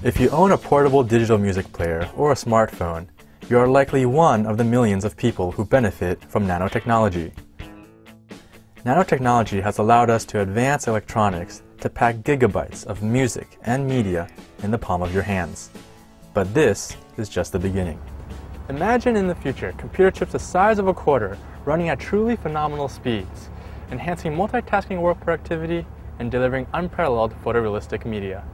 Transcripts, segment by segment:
If you own a portable digital music player or a smartphone, you are likely one of the millions of people who benefit from nanotechnology. Nanotechnology has allowed us to advance electronics to pack gigabytes of music and media in the palm of your hands. But this is just the beginning. Imagine in the future computer chips the size of a quarter running at truly phenomenal speeds, enhancing multitasking work productivity and delivering unparalleled photorealistic media.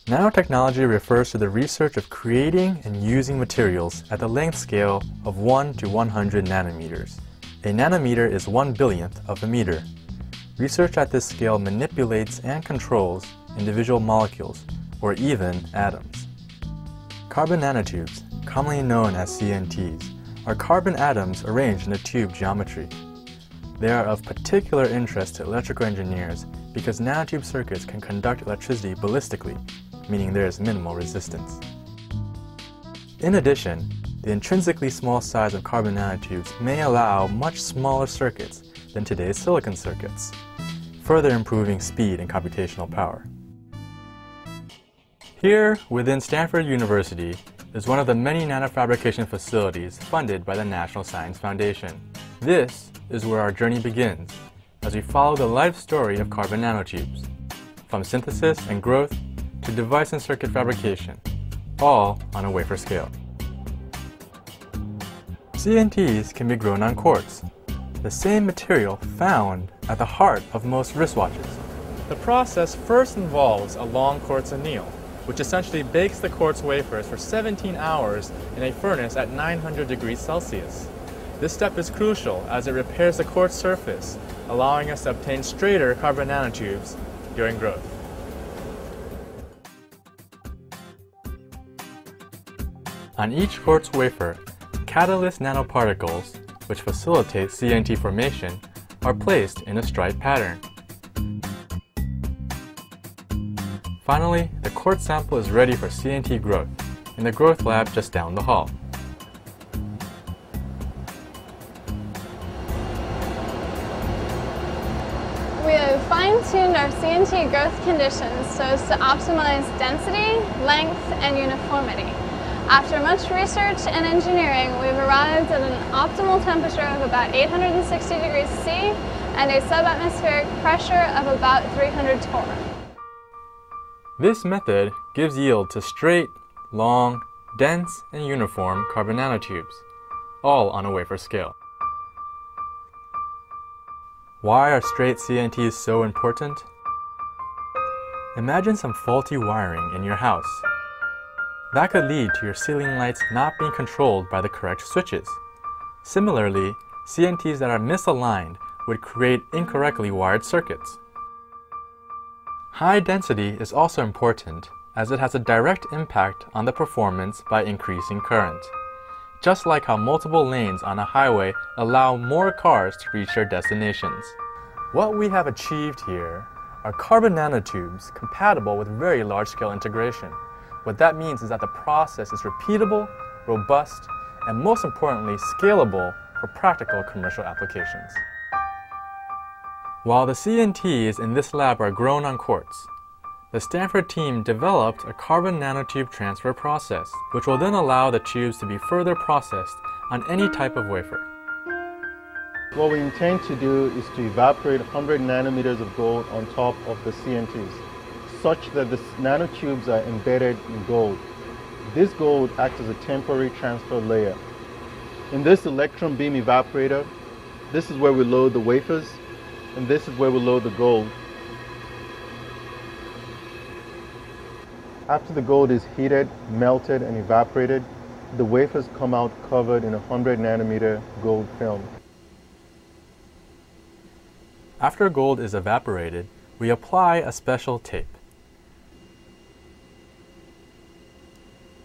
Nanotechnology refers to the research of creating and using materials at the length scale of 1 to 100 nanometers. A nanometer is 1/billionth of a meter. Research at this scale manipulates and controls individual molecules, or even atoms. Carbon nanotubes, commonly known as CNTs, are carbon atoms arranged in a tube geometry. They are of particular interest to electrical engineers because nanotube circuits can conduct electricity ballistically, meaning there is minimal resistance. In addition, the intrinsically small size of carbon nanotubes may allow much smaller circuits than today's silicon circuits, further improving speed and computational power. Here, within Stanford University, is one of the many nanofabrication facilities funded by the National Science Foundation. This is where our journey begins, as we follow the life story of carbon nanotubes, from synthesis and growth to device and circuit fabrication, all on a wafer scale. CNTs can be grown on quartz, the same material found at the heart of most wristwatches. The process first involves a long quartz anneal, which essentially bakes the quartz wafers for 17 hours in a furnace at 900 degrees Celsius. This step is crucial as it repairs the quartz surface, allowing us to obtain straighter carbon nanotubes during growth. On each quartz wafer, catalyst nanoparticles, which facilitate CNT formation, are placed in a stripe pattern. Finally, the quartz sample is ready for CNT growth in the growth lab just down the hall. We have fine-tuned our CNT growth conditions so as to optimize density, length, and uniformity. After much research and engineering, we've arrived at an optimal temperature of about 860 degrees C and a subatmospheric pressure of about 300 torr. This method gives yield to straight, long, dense, and uniform carbon nanotubes, all on a wafer scale. Why are straight CNTs so important? Imagine some faulty wiring in your house. That could lead to your ceiling lights not being controlled by the correct switches. Similarly, CNTs that are misaligned would create incorrectly wired circuits. High density is also important as it has a direct impact on the performance by increasing current, just like how multiple lanes on a highway allow more cars to reach their destinations. What we have achieved here are carbon nanotubes compatible with very large-scale integration. What that means is that the process is repeatable, robust, and most importantly, scalable for practical commercial applications. While the CNTs in this lab are grown on quartz, the Stanford team developed a carbon nanotube transfer process, which will then allow the tubes to be further processed on any type of wafer. What we intend to do is to evaporate 100 nanometers of gold on top of the CNTs, such that the nanotubes are embedded in gold. This gold acts as a temporary transfer layer. In this electron beam evaporator, this is where we load the wafers, and this is where we load the gold. After the gold is heated, melted, and evaporated, the wafers come out covered in a 100 nanometer gold film. After gold is evaporated, we apply a special tape.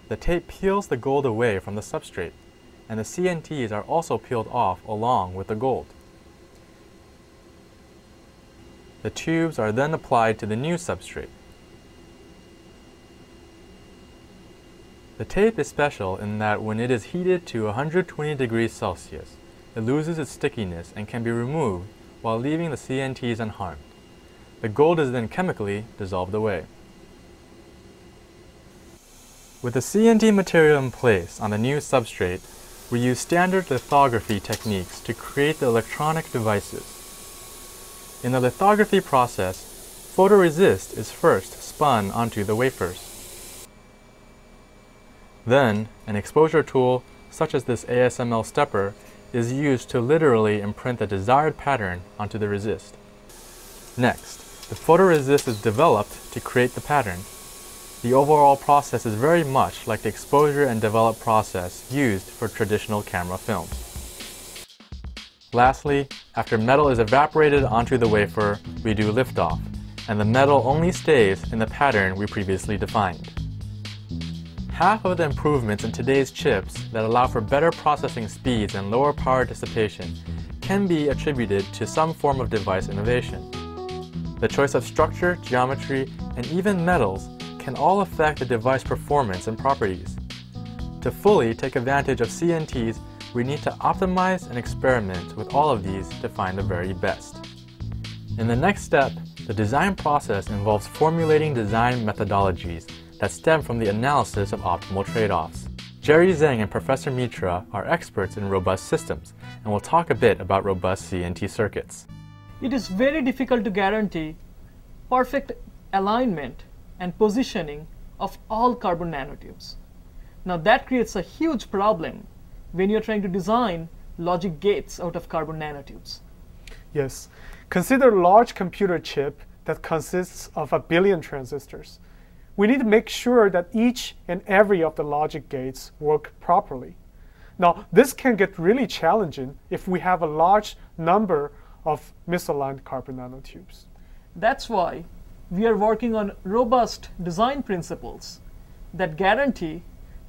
The tape peels the gold away from the substrate, and the CNTs are also peeled off along with the gold. The tubes are then applied to the new substrate. The tape is special in that when it is heated to 120 degrees Celsius, it loses its stickiness and can be removed while leaving the CNTs unharmed. The gold is then chemically dissolved away. With the CNT material in place on the new substrate, we use standard lithography techniques to create the electronic devices. In the lithography process, photoresist is first spun onto the wafers. Then, an exposure tool, such as this ASML stepper, is used to literally imprint the desired pattern onto the resist. Next, the photoresist is developed to create the pattern. The overall process is very much like the exposure and develop process used for traditional camera films. Lastly, after metal is evaporated onto the wafer, we do liftoff, and the metal only stays in the pattern we previously defined. Half of the improvements in today's chips that allow for better processing speeds and lower power dissipation can be attributed to some form of device innovation. The choice of structure, geometry, and even metals can all affect the device performance and properties. To fully take advantage of CNTs, we need to optimize and experiment with all of these to find the very best. In the next step, the design process involves formulating design methodologies that stem from the analysis of optimal trade-offs. Jerry Zhang and Professor Mitra are experts in robust systems and will talk a bit about robust CNT circuits. It is very difficult to guarantee perfect alignment and positioning of all carbon nanotubes. Now that creates a huge problem when you're trying to design logic gates out of carbon nanotubes. Yes. Consider a large computer chip that consists of 1 billion transistors. We need to make sure that each and every of the logic gates work properly. Now, this can get really challenging if we have a large number of misaligned carbon nanotubes. That's why we are working on robust design principles that guarantee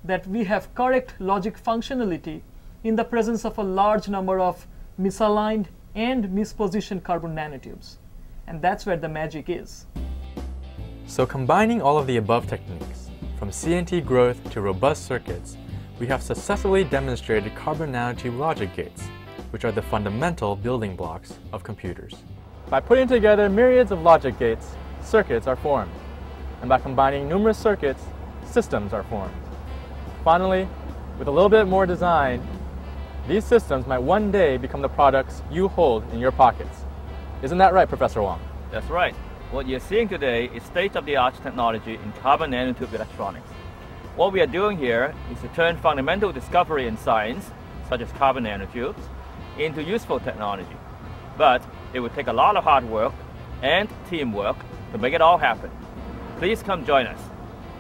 that we have correct logic functionality in the presence of a large number of misaligned and mispositioned carbon nanotubes. And that's where the magic is. So combining all of the above techniques, from CNT growth to robust circuits, we have successfully demonstrated carbon nanotube logic gates, which are the fundamental building blocks of computers. By putting together myriads of logic gates, circuits are formed. And by combining numerous circuits, systems are formed. Finally, with a little bit more design, these systems might one day become the products you hold in your pockets. Isn't that right, Professor Wang? That's right. What you're seeing today is state-of-the-art technology in carbon nanotube electronics. What we are doing here is to turn fundamental discovery in science, such as carbon nanotubes, into useful technology. But it would take a lot of hard work and teamwork to make it all happen. Please come join us.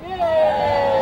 Yay!